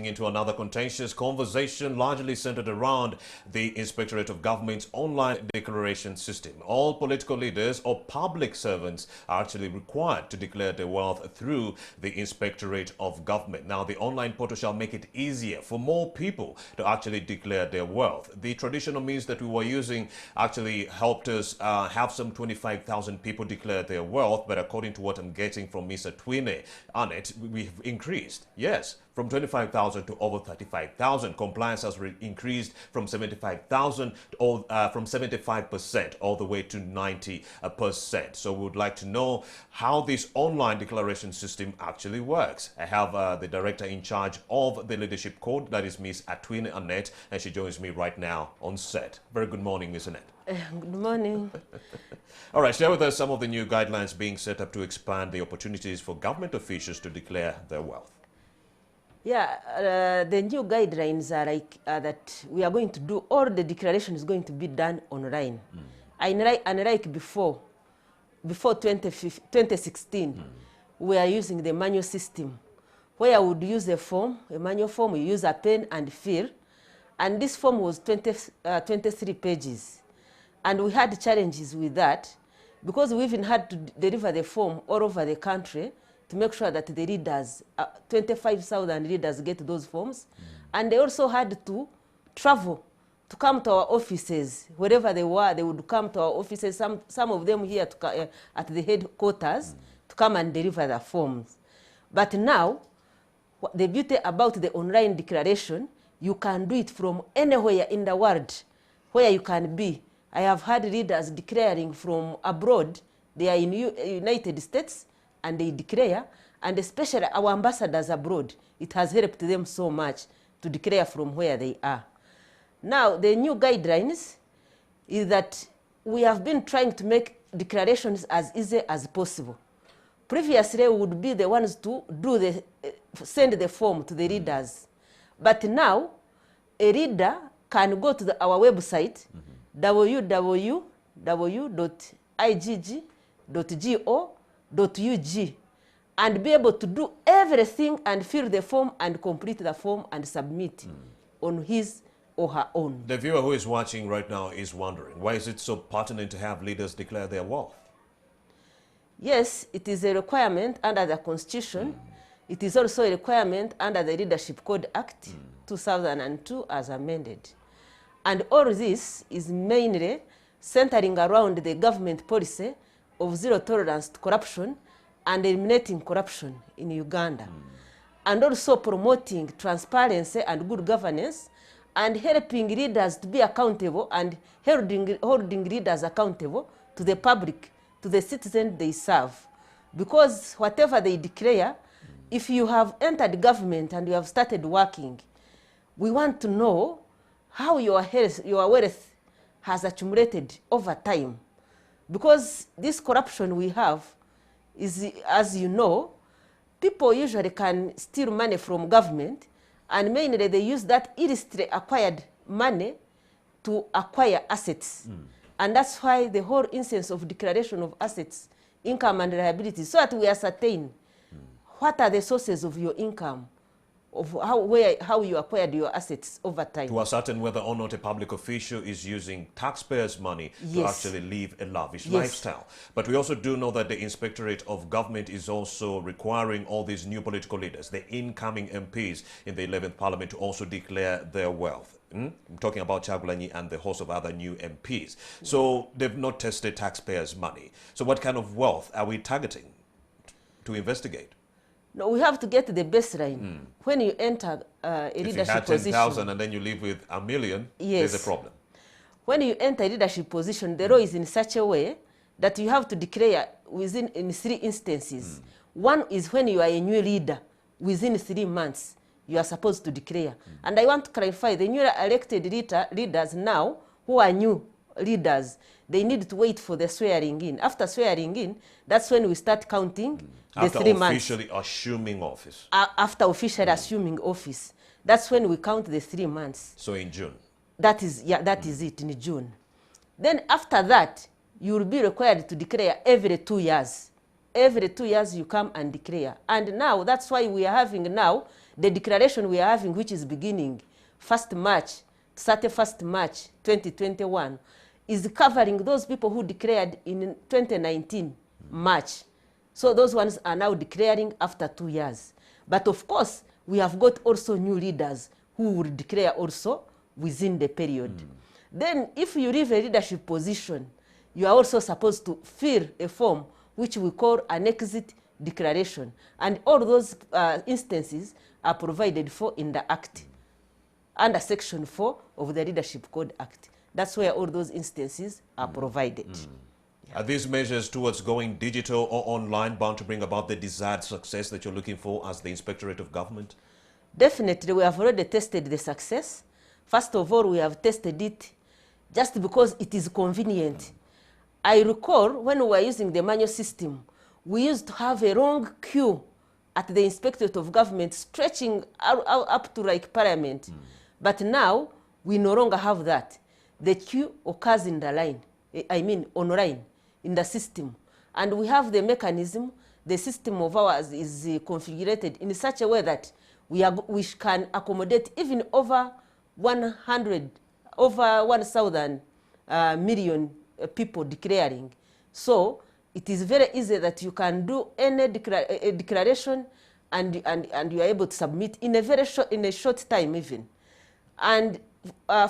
getting into another contentious conversation largely centered around the Inspectorate of Government's online declaration system. All political leaders or public servants are actually required to declare their wealth through the Inspectorate of Government. Now, the online portal shall make it easier for more people to actually declare their wealth. The traditional means that we were using actually helped us have some 25,000 people declare their wealth, but according to what I'm getting from Mr. Twine, Annet, we've increased. Yes, from 25,000 to over 35,000. Compliance has increased from 75,000 from 75% all the way to 90%. So we would like to know how this online declaration system actually works. I have the director in charge of the leadership code, that is Miss Twine Annet, and she joins me right now on set. Very good morning, Miss Annet. Good morning. All right, share with us some of the new guidelines being set up to expand the opportunities for government officials to declare their wealth. Yeah, the new guidelines are like that we are going to do, all the declaration is going to be done online. Unlike before 2016, we are using the manual system, where I would use a form, a manual form, you use a pen and fill, and this form was 23 pages. And we had challenges with that because we even had to deliver the form all over the country to make sure that the readers, 25,000 readers get those forms. And they also had to travel to come to our offices. Wherever they were, they would come to our offices, some of them here to, at the headquarters, to come and deliver the forms. But now, the beauty about the online declaration, you can do it from anywhere in the world where you can be. I have had readers declaring from abroad. They are in United States and they declare, and especially our ambassadors abroad, it has helped them so much to declare from where they are. Now, the new guidelines is that we have been trying to make declarations as easy as possible. Previously, we would be the ones to do send the form to the readers. But now, a reader can go to our website, www.igg.go.ug, and be able to do everything and fill the form and complete the form and submit on his or her own. The viewer who is watching right now is wondering, why is it so pertinent to have leaders declare their wealth? Yes, it is a requirement under the Constitution. It is also a requirement under the Leadership Code Act 2002 as amended. And all this is mainly centering around the government policy of zero tolerance to corruption and eliminating corruption in Uganda. And also promoting transparency and good governance and helping leaders to be accountable and holding leaders accountable to the public, to the citizens they serve. Because whatever they declare, if you have entered government and you have started working, we want to know how your wealth has accumulated over time. Because this corruption we have is, as you know, people usually can steal money from government, and mainly they use that illicitly acquired money to acquire assets. And that's why the whole instance of declaration of assets, income and liabilities, so that we ascertain what are the sources of your income, of how you acquired your assets over time. To ascertain whether or not a public official is using taxpayers' money to actually live a lavish lifestyle. But we also do know that the Inspectorate of Government is also requiring all these new political leaders, the incoming MPs in the 11th Parliament, to also declare their wealth. I'm talking about Chagulanyi and the host of other new MPs. So they've not tested taxpayers' money. So what kind of wealth are we targeting to investigate? No, we have to get the baseline. When you enter a leadership position. If you had 10,000 and then you live with $1 million, there's a problem. When you enter a leadership position, the law is in such a way that you have to declare in 3 instances. One is when you are a new leader, within 3 months, you are supposed to declare. And I want to clarify, the new elected leaders now, who are new leaders, they need to wait for the swearing in. After swearing in, that's when we start counting the 3 months. After officially assuming office. After officially assuming office. That's when we count the 3 months. So in June. That is, that is it, in June. Then after that, you will be required to declare every 2 years. Every 2 years you come and declare. And now, that's why we are having now The declaration we are having, which is beginning 1st March, 31st March 2021, is covering those people who declared in 2019 March. So those ones are now declaring after 2 years. But of course, we have got also new leaders who will declare also within the period. Then if you leave a leadership position, you are also supposed to fill a form which we call an exit declaration. And all those instances are provided for in the Act, under Section 4 of the Leadership Code Act. That's where all those instances are provided. Are these measures towards going digital or online bound to bring about the desired success that you're looking for as the Inspectorate of Government? Definitely, we have already tested the success. First of all, we have tested it just because it is convenient. I recall when we were using the manual system, we used to have a long queue at the Inspectorate of Government stretching up to like Parliament. But now, we no longer have that. The queue occurs in the line, online, in the system. And we have the mechanism, the system of ours is configured in such a way that we can accommodate even over 1,000 million people declaring. So it is very easy that you can do any declaration and you are able to submit in a short time even. And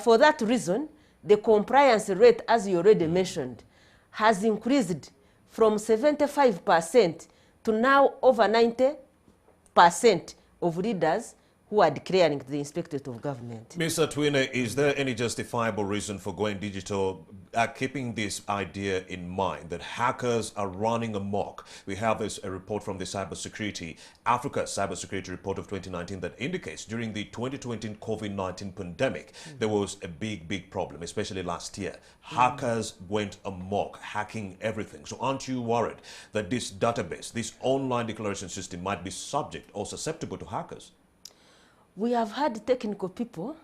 for that reason, the compliance rate, as you already mentioned, has increased from 75% to now over 90% of leaders who are declaring to the Inspectorate of Government. Mr. Twine, is there any justifiable reason for going digital, keeping this idea in mind that hackers are running amok? We have a report from the Africa Cybersecurity Report of 2019 that indicates during the 2020 COVID-19 pandemic, there was a big problem, especially last year. Hackers went amok, hacking everything. So aren't you worried that this database, this online declaration system might be subject or susceptible to hackers? We have had technical people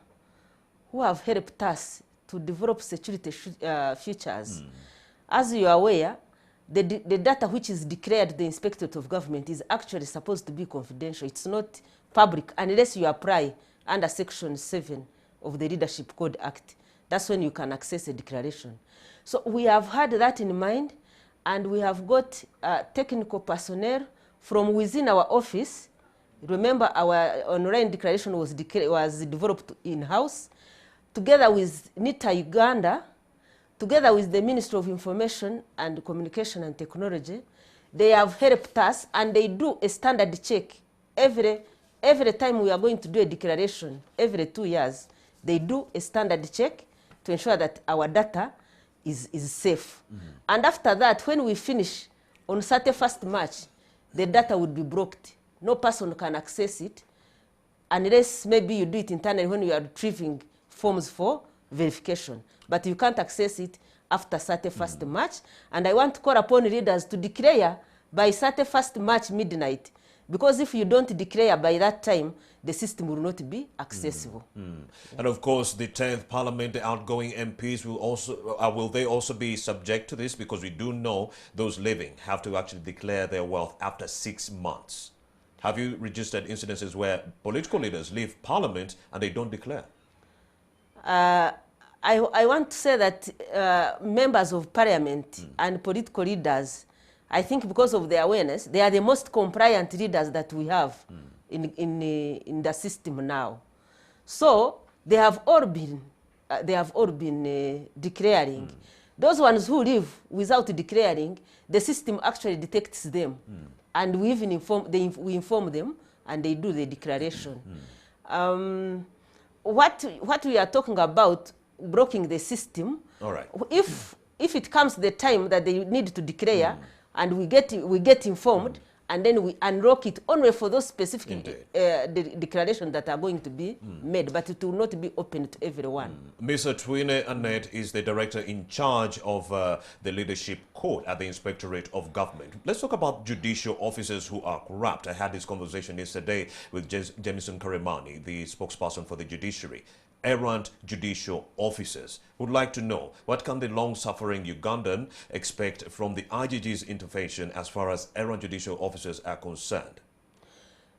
who have helped us to develop security features. As you are aware, the data which is declared the Inspectorate of Government is actually supposed to be confidential. It's not public unless you apply under Section 7 of the Leadership Code Act. That's when you can access a declaration. So we have had that in mind, and we have got technical personnel from within our office. Remember, our online declaration was developed in-house, together with NITA Uganda, together with the Ministry of Information and Communication and Technology. They have helped us, and they do a standard check every time we are going to do a declaration. Every 2 years, they do a standard check to ensure that our data is safe. And after that, when we finish on 31st March, the data would be blocked. No person can access it unless maybe you do it internally when you are retrieving forms for verification. But you can't access it after 31st March. And I want to call upon leaders to declare by 31st March midnight. Because if you don't declare by that time, the system will not be accessible. And of course, the 10th Parliament, the outgoing MPs will they also be subject to this? Because we do know those living have to actually declare their wealth after 6 months. Have you registered incidences where political leaders leave Parliament and they don't declare? I want to say that members of Parliament and political leaders, I think because of their awareness, they are the most compliant leaders that we have in the system now. So they have all been declaring. Those ones who leave without declaring, the system actually detects them. And we even inform them, and they do the declaration. What we are talking about, blocking the system. All right. If it comes the time that they need to declare, and we get informed, and then we unlock it only for those specific declarations that are going to be made, but it will not be open to everyone. Mr. Twine, Annet is the director in charge of the leadership code at the Inspectorate of Government. Let's talk about judicial officers who are corrupt. I had this conversation yesterday with Jamison Karimani, the spokesperson for the Judiciary. Errant judicial officers would like to know, what can the long-suffering Ugandan expect from the IGG's intervention as far as errant judicial officers are concerned?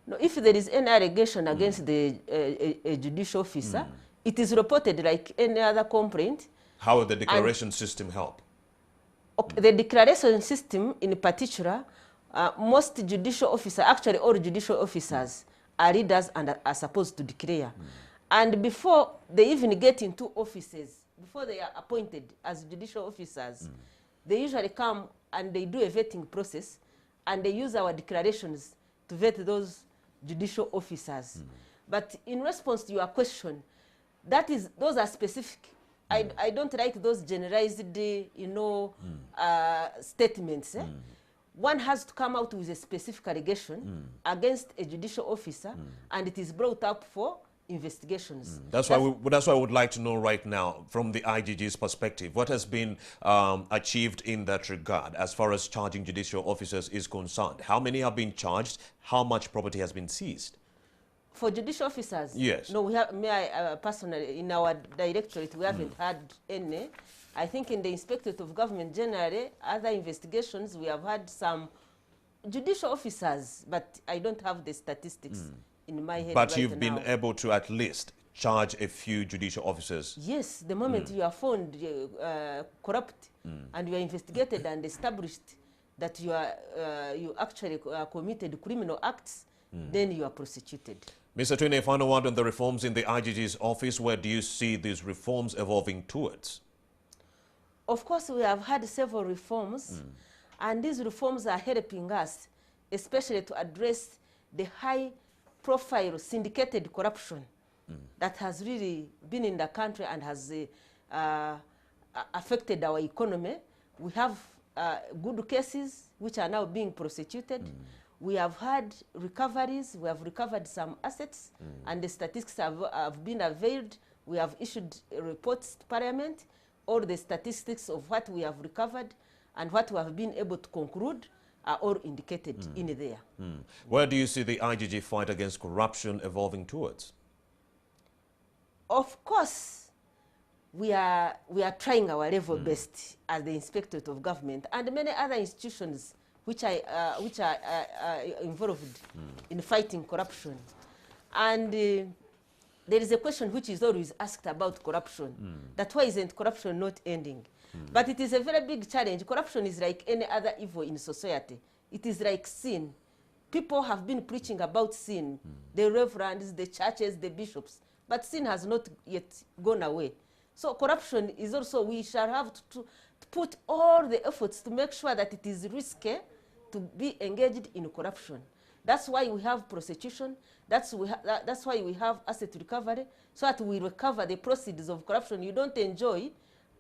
No, if there is any allegation against a judicial officer, it is reported like any other complaint. How will the declaration system help? Okay, the declaration system in particular, most judicial officers, actually all judicial officers are leaders and are supposed to declare. And before they even get into offices, before they are appointed as judicial officers, they usually come and they do a vetting process, and they use our declarations to vet those judicial officers. But in response to your question, those are specific. I don't like those generalized, statements. One has to come out with a specific allegation against a judicial officer, and it is brought up for investigations. That's why I would like to know right now, from the IGG's perspective, what has been achieved in that regard as far as charging judicial officers is concerned. How many have been charged? How much property has been seized? For judicial officers? Yes. No, we have, personally, in our directorate, we haven't had any. I think in the Inspectorate of Government generally, other investigations, we have had some judicial officers, but I don't have the statistics in my head. But you've been able to at least charge a few judicial officers? Yes, the moment you are found corrupt and you are investigated and established that you actually committed criminal acts, then you are prosecuted. Mr. Twine, a final word on the reforms in the IGG's office. Where do you see these reforms evolving towards? Of course, we have had several reforms, and these reforms are helping us, especially to address the high-profile syndicated corruption that has really been in the country and has affected our economy. We have good cases which are now being prosecuted. We have had recoveries. We have recovered some assets, and the statistics have been unveiled. We have issued reports to Parliament. All the statistics of what we have recovered and what we have been able to conclude are all indicated in there. Where do you see the IGG fight against corruption evolving towards? Of course, we are trying our level best as the Inspectorate of Government and many other institutions which are involved in fighting corruption. And there is a question which is always asked about corruption, that why isn't corruption not ending? But it is a very big challenge. Corruption is like any other evil in society. It is like sin. People have been preaching about sin, the reverends, the churches, the bishops, but sin has not yet gone away. So corruption is also, we shall have to put all the efforts to make sure that it is risky to be engaged in corruption. That's why we have prosecution. That's why we have asset recovery, so that we recover the proceeds of corruption. You don't enjoy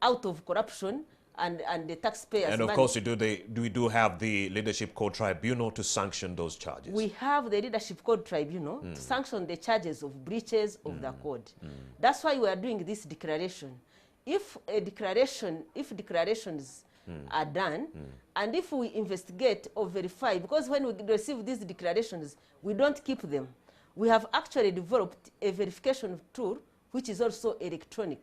out of corruption and the taxpayers' And of money. course, we do have the Leadership Code Tribunal to sanction those charges. We have the Leadership Code Tribunal to sanction the charges of breaches of the code. That's why we are doing this declaration. If declarations are done, and if we investigate or verify, because when we receive these declarations, we don't keep them. We have actually developed a verification tool which is also electronic.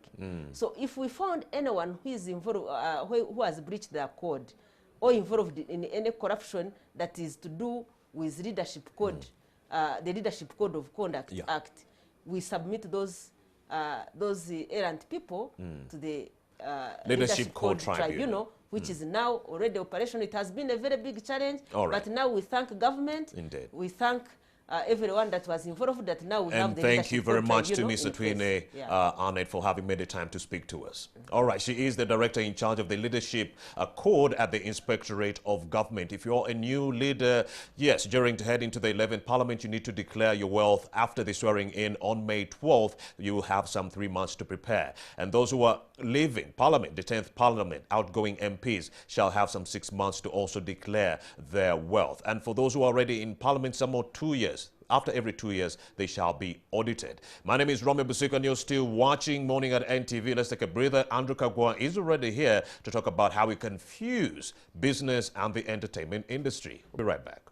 So if we found anyone who is involved, who has breached the code or involved in any corruption that is to do with leadership code, the Leadership Code of Conduct Act, we submit those errant people to the Leadership Code Tribunal, which is now already operational. It has been a very big challenge, right. But now we thank government. Indeed. We thank everyone that was involved, that now we have the thank you very much to Mr. Twine, Annet, for having made the time to speak to us. All right, she is the director in charge of the Leadership Code at the Inspectorate of Government. If you're a new leader, yes, during to head into the 11th Parliament, you need to declare your wealth after the swearing in on May 12th. You will have some 3 months to prepare. And those who are leaving Parliament, the 10th Parliament, outgoing MPs, shall have some 6 months to also declare their wealth. And for those who are already in Parliament, some more 2 years. After every 2 years, they shall be audited. My name is Romeo Busika, and you're still watching Morning at NTV. Let's take a breather. Andrew Kagwa is already here to talk about how we confuse business and the entertainment industry. We'll be right back.